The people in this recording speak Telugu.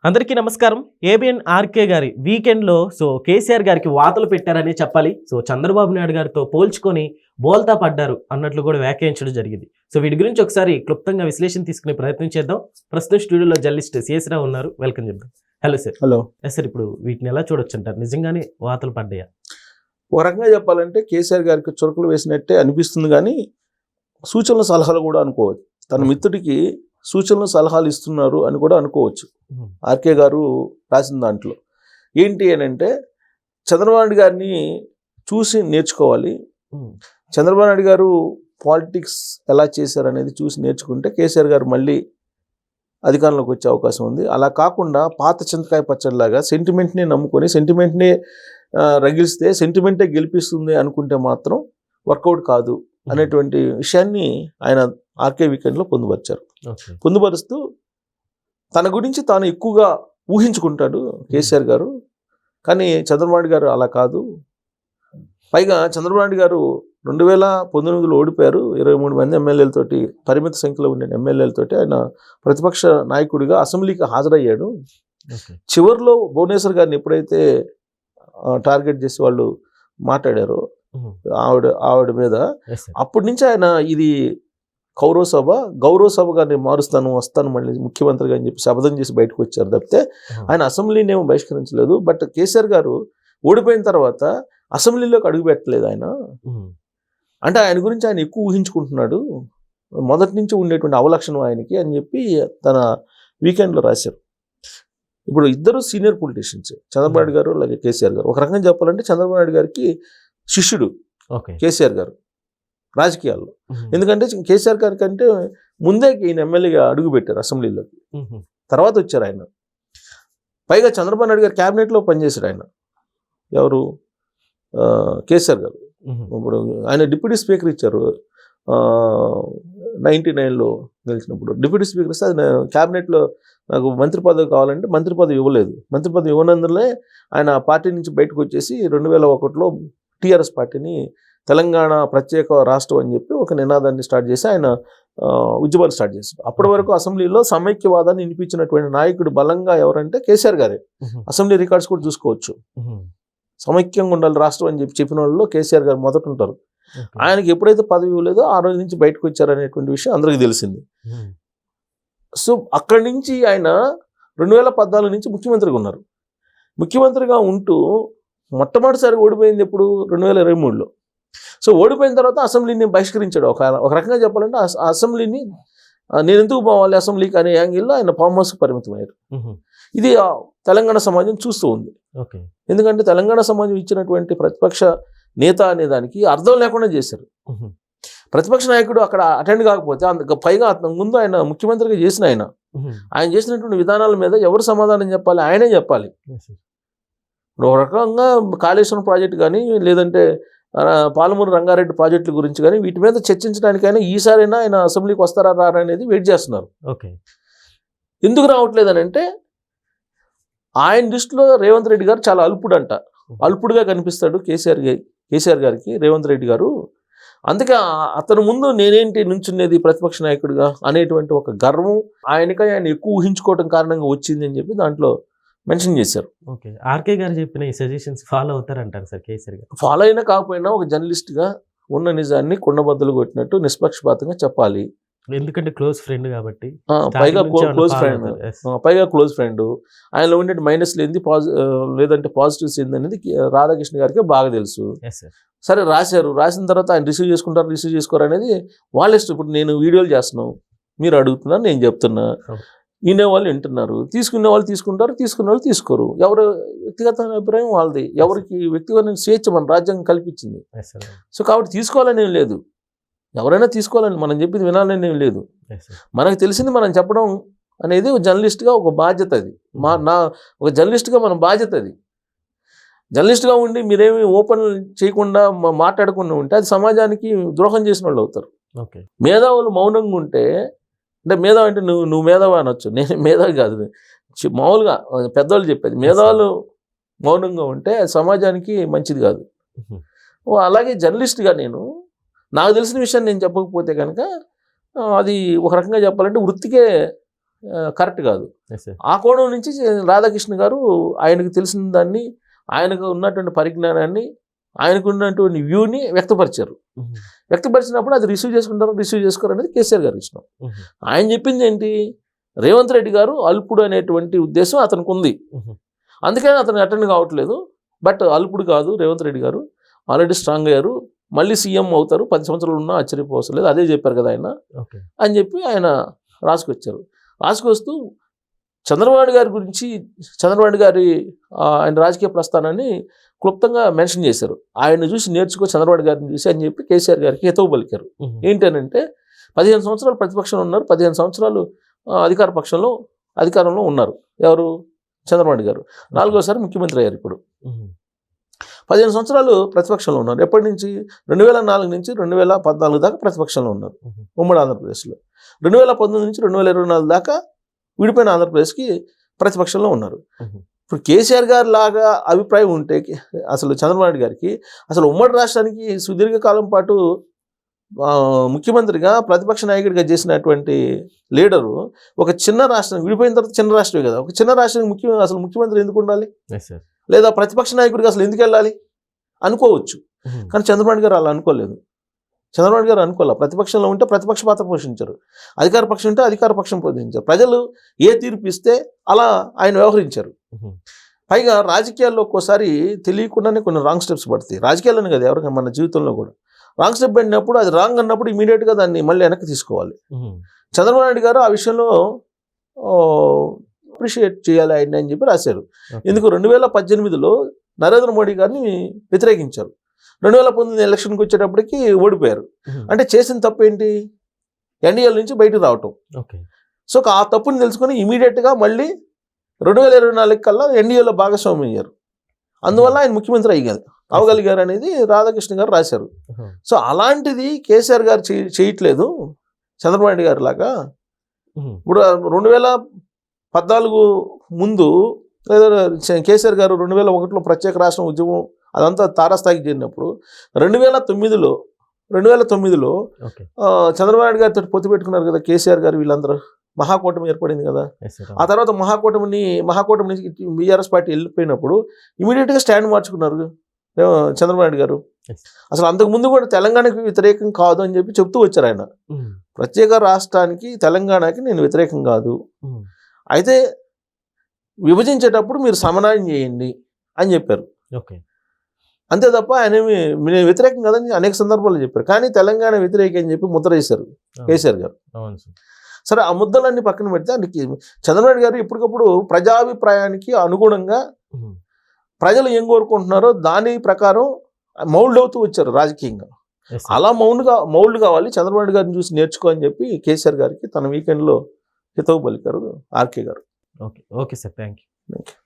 అందరికీ నమస్కారం. ఏబిఎన్ ఆర్కే గారి వీకెండ్‌లో కేసీఆర్ గారికి వాతలు పెట్టారని చెప్పాలి. చంద్రబాబు నాయుడు గారితో పోల్చుకొని బోల్తా పడ్డారు అన్నట్లు కూడా వ్యాఖ్యానించడం జరిగింది. వీటి గురించి ఒకసారి క్లుప్తంగా విశ్లేషణ తీసుకునే ప్రయత్నం చేద్దాం. ప్రస్తుతం స్టూడియోలో జర్నలిస్ట్ సిఎస్ రావు ఉన్నారు. వెల్కమ్ చెప్దాం. Hello sir. హలో సార్, ఇప్పుడు వీటిని ఎలా చూడొచ్చు అంటారు? నిజంగానే వాతలు పడ్డాయా? ఒక రకంగా చెప్పాలంటే కేసీఆర్ గారికి చురకలు వేసినట్టే అనిపిస్తుంది, కానీ సూచనలు సలహాలు కూడా అనుకోవచ్చు. తన మిత్రుడికి సూచనలు సలహాలు ఇస్తున్నారు అని కూడా అనుకోవచ్చు. ఆర్కే గారు రాసిన దాంట్లో ఏంటి అని అంటే, చంద్రబాబు నాయుడు గారిని చూసి నేర్చుకోవాలి. చంద్రబాబు నాయుడు గారు పాలిటిక్స్ ఎలా చేశారనేది చూసి నేర్చుకుంటే కేసీఆర్ గారు మళ్ళీ అధికారంలోకి వచ్చే అవకాశం ఉంది. అలా కాకుండా పాత చింతకాయ పచ్చడిలాగా సెంటిమెంట్ని నమ్ముకొని సెంటిమెంట్ని రగిలిస్తే సెంటిమెంటే గెలిపిస్తుంది అనుకుంటే మాత్రం వర్కౌట్ కాదు అనేటువంటి విషయాన్ని ఆయన ఆర్కే వీకెండ్లో పొందుపరిచారు. పొందుపరుస్తూ తన గురించి తాను ఎక్కువగా ఊహించుకుంటాడు కేసీఆర్ గారు, కానీ చంద్రబాబు నాయుడు గారు అలా కాదు. పైగా చంద్రబాబు నాయుడు గారు 2019లో ఓడిపోయారు. 23 మంది ఎమ్మెల్యేలతోటి, పరిమిత సంఖ్యలో ఉండే ఎమ్మెల్యేలతోటి ఆయన ప్రతిపక్ష నాయకుడిగా అసెంబ్లీకి హాజరయ్యాడు. చివరిలో భువనేశ్వర్ గారిని ఎప్పుడైతే టార్గెట్ చేసి వాళ్ళు మాట్లాడారో ఆవిడ మీద, అప్పటి నుంచి ఆయన ఇది గౌరవ సభగా నేను మారుస్తాను, వస్తాను మళ్ళీ ముఖ్యమంత్రిగా అని చెప్పి శపథం చేసి బయటకు వచ్చారు తప్పితే ఆయన అసెంబ్లీని ఏమో బహిష్కరించలేదు. బట్ కేసీఆర్ గారు ఓడిపోయిన తర్వాత అసెంబ్లీలోకి అడుగు పెట్టలేదు ఆయన. అంటే ఆయన గురించి ఆయన ఎక్కువ ఊహించుకుంటున్నాడు, మొదటి నుంచి ఉండేటువంటి అవలక్షణం ఆయనకి అని చెప్పి తన వీకెండ్లో రాశారు. ఇప్పుడు ఇద్దరు సీనియర్ పొలిటీషియన్స్, చంద్రబాబు నాయుడు గారు అలాగే కేసీఆర్ గారు. ఒక రకంగా చెప్పాలంటే చంద్రబాబు నాయుడు గారికి శిష్యుడు కేసీఆర్ గారు రాజకీయాల్లో. ఎందుకంటే కేసీఆర్ గారి కంటే ముందే ఈయన ఎమ్మెల్యేగా అడుగు పెట్టారు అసెంబ్లీలోకి, తర్వాత వచ్చారు ఆయన. పైగా చంద్రబాబు నాయుడు గారు క్యాబినెట్లో పనిచేశారు ఆయన. ఎవరు? కేసీఆర్ గారు. ఇప్పుడు ఆయన డిప్యూటీ స్పీకర్ ఇచ్చారు 99లో గెలిచినప్పుడు. డిప్యూటీ స్పీకర్ ఇస్తే అది క్యాబినెట్లో నాకు మంత్రి పదవి కావాలంటే మంత్రి పదవి ఇవ్వలేదు. మంత్రి పదవి ఇవ్వనందులే ఆయన పార్టీ నుంచి బయటకు వచ్చేసి 2001లో టీఆర్ఎస్ పార్టీని తెలంగాణ ప్రత్యేక రాష్ట్రం అని చెప్పి ఒక నినాదాన్ని స్టార్ట్ చేసి ఆయన ఉద్యమాలు స్టార్ట్ చేశారు. అప్పటి వరకు అసెంబ్లీలో సమైక్యవాదాన్ని వినిపించినటువంటి నాయకుడు బలంగా ఎవరంటే కేసీఆర్ గారే. అసెంబ్లీ రికార్డ్స్ కూడా చూసుకోవచ్చు. సమైక్యంగా ఉండాలి రాష్ట్రం అని చెప్పిన వాళ్ళు కేసీఆర్ గారు మొదట ఉంటారు. ఆయనకి ఎప్పుడైతే పదవి ఇవ్వలేదో ఆ రోజు నుంచి బయటకు వచ్చారనేటువంటి విషయం అందరికీ తెలిసింది. అక్కడి నుంచి ఆయన 2014 నుంచి ముఖ్యమంత్రిగా ఉన్నారు. ముఖ్యమంత్రిగా ఉంటూ మొట్టమొదటిసారి ఓడిపోయింది ఎప్పుడు? 2023లో. ఓడిపోయిన తర్వాత అసెంబ్లీని బహిష్కరించాడు. ఒక రకంగా చెప్పాలంటే అసెంబ్లీని నేను ఎందుకు పోవాలి అసెంబ్లీకి అనే యాంగిల్లో ఆయన ఫామ్ హౌస్కి పరిమితమయ్యారు. ఇది తెలంగాణ సమాజం చూస్తూ ఉంది. ఎందుకంటే తెలంగాణ సమాజం ఇచ్చినటువంటి ప్రతిపక్ష నేత అనే దానికి అర్థం లేకుండా చేశారు. ప్రతిపక్ష నాయకుడు అక్కడ అటెండ్ కాకపోతే, పైగా ముందు ఆయన ముఖ్యమంత్రిగా చేసిన ఆయన చేసినటువంటి విధానాల మీద ఎవరు సమాధానం చెప్పాలి? ఆయనే చెప్పాలి. ఒక రకంగా కాళేశ్వరం ప్రాజెక్టు కానీ, లేదంటే పాలమూరు రంగారెడ్డి ప్రాజెక్టుల గురించి కానీ వీటి మీద చర్చించడానికైనా ఈసారైనా ఆయన అసెంబ్లీకి వస్తారా రారా అనేది వెయిట్ చేస్తున్నారు. ఎందుకు రావట్లేదని అంటే, ఆయన దృష్టిలో రేవంత్ రెడ్డి గారు చాలా అల్పుడుగా కనిపిస్తాడు కేసీఆర్ గారికి రేవంత్ రెడ్డి గారు. అందుకే అతను ముందు నేనేంటి నుంచునేది ప్రతిపక్ష నాయకుడిగా అనేటువంటి ఒక గర్వం ఆయన ఎక్కువ ఊహించుకోవడం కారణంగా వచ్చింది అని చెప్పి దాంట్లో మెన్షన్ చేశారు. ఆర్కే గారు చెప్పిన ఈ సజెషన్స్ ఫాలో అవుతారంటారు సార్ కేసీఆర్ గారు? ఫాలో అయినా కాకపోయినా ఒక జర్నలిస్ట్గా ఉన్న నిజాన్ని కొండబద్దలు కొట్టినట్టు నిష్పక్షపాతంగా చెప్పాలి. ఎందుకంటే క్లోజ్ ఫ్రెండ్ కాబట్టి. పైగా క్లోజ్ ఫ్రెండ్ ఆయనలో ఉండే మైనస్లు ఏంది, లేదంటే పాజిటివ్స్ ఏంది అనేది రాధాకృష్ణ గారికి బాగా తెలుసు. సరే రాసిన తర్వాత ఆయన రిసీవ్ చేసుకోరు అనేది వాళ్ళ ఇష్టం. ఇప్పుడు నేను వీడియోలు చేస్తున్నాను, మీరు అడుగుతున్నారు, నేను చెప్తున్నా, వినేవాళ్ళు వింటున్నారు, తీసుకునే వాళ్ళు తీసుకుంటారు, తీసుకునే వాళ్ళు తీసుకోరు. ఎవరు వ్యక్తిగత అభిప్రాయం వాళ్ళది. ఎవరికి వ్యక్తిగత స్వేచ్ఛ మన రాజ్యాంగం కల్పించింది. కాబట్టి తీసుకోవాలని ఏం లేదు, ఎవరైనా తీసుకోవాలని, మనం చెప్పింది వినాలని ఏం లేదు. మనకు తెలిసింది మనం చెప్పడం అనేది ఒక జర్నలిస్ట్గా ఒక బాధ్యత. అది ఒక జర్నలిస్ట్గా మన బాధ్యత. అది జర్నలిస్ట్గా ఉండి మీరేమి ఓపెన్ చేయకుండా మాట్లాడకుండా ఉంటే అది సమాజానికి ద్రోహం చేసిన వాళ్ళు అవుతారు. మేధావులు మౌనంగా ఉంటే, అంటే మేధావి అంటే నువ్వు మేధావి అనొచ్చు, నేను మేధావి కాదు, మామూలుగా పెద్దవాళ్ళు చెప్పేది. మేధావులు మౌనంగా ఉంటే అది సమాజానికి మంచిది కాదు. అలాగే జర్నలిస్ట్గా నాకు తెలిసిన విషయాన్ని నేను చెప్పకపోతే కనుక అది ఒక రకంగా చెప్పాలంటే వృత్తికే కరెక్ట్ కాదు. Yes, sir. ఆ కోణం నుంచి రాధాకృష్ణ గారు ఆయనకు తెలిసిన దాన్ని, ఆయనకు ఉన్నటువంటి పరిజ్ఞానాన్ని, ఆయనకు ఉన్నటువంటి వ్యూని వ్యక్తపరిచారు. Mhm. వ్యక్తపరిచినప్పుడు అది రిసీవ్ చేసుకోరు అనేది కేసీఆర్ గారి ఇష్టం. Mhm. ఆయన చెప్పింది ఏంటి, రేవంత్ రెడ్డి గారు అల్పుడు అనేటువంటి ఉద్దేశం అతనికి ఉంది, Mhm. అందుకని అతను అటెండ్ కావట్లేదు. బట్ అల్పుడు కాదు రేవంత్ రెడ్డి గారు, ఆల్రెడీ స్ట్రాంగ్ అయ్యారు, మళ్ళీ సీఎం అవుతారు, 10 సంవత్సరాలు ఉన్నా ఆశ్చర్యపోవసం లేదు, అదే చెప్పారు కదా ఆయన Okay. అని చెప్పి ఆయన రాసుకొచ్చారు. రాసుకొస్తూ చంద్రబాబు గారి గురించి, చంద్రబాబు గారి ఆయన రాజకీయ ప్రస్థానాన్ని క్లుప్తంగా మెన్షన్ చేశారు. ఆయన చూసి నేర్చుకో చంద్రబాబు గారిని చూసి అని చెప్పి కేసీఆర్ గారికి హితవు పలికారు. Mhm. ఏంటనంటే 15 సంవత్సరాలు ప్రతిపక్షంలో ఉన్నారు, 15 సంవత్సరాలు అధికారంలో ఉన్నారు. ఎవరు? చంద్రబాబు గారు 4వసారి ముఖ్యమంత్రి అయ్యారు. ఇప్పుడు Mhm. 15 సంవత్సరాలు ప్రతిపక్షంలో ఉన్నారు. ఎప్పటి నుంచి? 2004 నుంచి 2014 దాకా ప్రతిపక్షంలో ఉన్నారు Mhm. ఉమ్మడి ఆంధ్రప్రదేశ్లో. 2019 నుంచి 2024 దాకా విడిపోయిన ఆంధ్రప్రదేశ్కి ప్రతిపక్షంలో ఉన్నారు. Mhm. ఇప్పుడు కేసీఆర్ గారి లాగా అభిప్రాయం ఉంటే అసలు చంద్రబాబు గారికి అసలు ఉమ్మడి రాష్ట్రానికి సుదీర్ఘకాలం పాటు ముఖ్యమంత్రిగా, ప్రతిపక్ష నాయకుడిగా చేసినటువంటి లీడరు ఒక చిన్న రాష్ట్రం విడిపోయిన తర్వాత చిన్న రాష్ట్రమే కదా, ఒక చిన్న రాష్ట్రానికి అసలు ముఖ్యమంత్రి ఎందుకు ఉండాలి? Yes, sir. లేదా ప్రతిపక్ష నాయకుడిగా అసలు ఎందుకు వెళ్ళాలి అనుకోవచ్చు. Mhm. కానీ చంద్రబాబు గారు అలా అనుకోలేదు. చంద్రబాబు గారు అనుకోలే. ప్రతిపక్షంలో ఉంటే ప్రతిపక్ష పాత్ర పోషించారు, అధికార పక్షం ఉంటే అధికార పక్షం పోషించారు. ప్రజలు ఏ తీర్పు ఇస్తే అలా ఆయన వ్యవహరించారు. Mhm. పైగా రాజకీయాల్లో ఒక్కోసారి తెలియకుండానే కొన్ని రాంగ్ స్టెప్స్ పడతాయి. రాజకీయాల్లోనే కదా, ఎవరికైనా మన జీవితంలో కూడా రాంగ్ స్టెప్ పడినప్పుడు, అది రాంగ్ అన్నప్పుడు ఇమీడియట్గా దాన్ని మళ్ళీ వెనక్కి తీసుకోవాలి. Mhm. చంద్రబాబు నాయుడు గారు ఆ విషయంలో అప్రిషియేట్ చేయాలి ఆయన అని చెప్పి రాశారు. Okay. ఎందుకు 2018లో నరేంద్ర మోడీ గారిని వ్యతిరేకించారు, 2019 ఎలక్షన్కి వచ్చేటప్పటికి ఓడిపోయారు. Mhm. అంటే చేసిన తప్పు ఏంటి? ఎన్డీఏల నుంచి బయటకు రావటం. Okay. సో ఆ తప్పుని తెలుసుకొని ఇమీడియట్గా మళ్ళీ 2024 కల్లా ఎన్డీఏలో భాగస్వామ్యం అయ్యారు. అందువల్ల ఆయన ముఖ్యమంత్రి అవగలిగారు అనేది రాధాకృష్ణ గారు రాశారు. Uh-huh. సో అలాంటిది కేసీఆర్ గారు చేయట్లేదు చంద్రబాబు గారి లాగా. Mhm. ఇప్పుడు 2014 ముందు లేదా కేసీఆర్ గారు 2001లో ప్రత్యేక రాష్ట్రం ఉద్యమం అదంతా తారాస్థాయికి చేరినప్పుడు 2009లో Okay. చంద్రబాబు గారితో పొత్తు పెట్టుకున్నారు కదా కేసీఆర్ గారు, వీళ్ళందరూ మహాకూటమి ఏర్పడింది కదా. Yes, sir. ఆ తర్వాత మహాకూటమి నుంచి బీఆర్ఎస్ పార్టీ వెళ్ళిపోయినప్పుడు ఇమీడియట్గా స్టాండ్ మార్చుకున్నారు చంద్రబాబు గారు. Yes. అసలు అంతకుముందు కూడా తెలంగాణకి వ్యతిరేకం కాదు అని చెప్పి చెప్తూ వచ్చారు ఆయన. Mhm. ప్రత్యేక రాష్ట్రానికి, తెలంగాణకి నేను వ్యతిరేకం కాదు, Mhm. అయితే విభజించేటప్పుడు మీరు సమన్వయం చేయండి అని చెప్పారు. Okay. అంతే తప్ప ఆయన నేను వ్యతిరేకం కాదని అనేక సందర్భాల్లో చెప్పారు. కానీ తెలంగాణ వ్యతిరేకం అని చెప్పి ముద్ర వేశారు కేసీఆర్ గారు. అవును సార్. సరే, ఆ ముద్దలన్నీ పక్కన పెడితే అందుకే చంద్రబాబు గారు ఎప్పటికప్పుడు ప్రజాభిప్రాయానికి అనుగుణంగా Mhm. ప్రజలు ఏం కోరుకుంటున్నారో దాని ప్రకారం మౌల్డ్ అవుతూ వచ్చారు రాజకీయంగా. Yes, sir. అలా మౌల్డ్ కావాలి, చంద్రబాబు గారిని చూసి నేర్చుకో అని చెప్పి కేసీఆర్ గారికి తన వీకెండ్లో హితవు పలికారు ఆర్కే గారు. Okay. Okay, sir. Thank you. Thank you.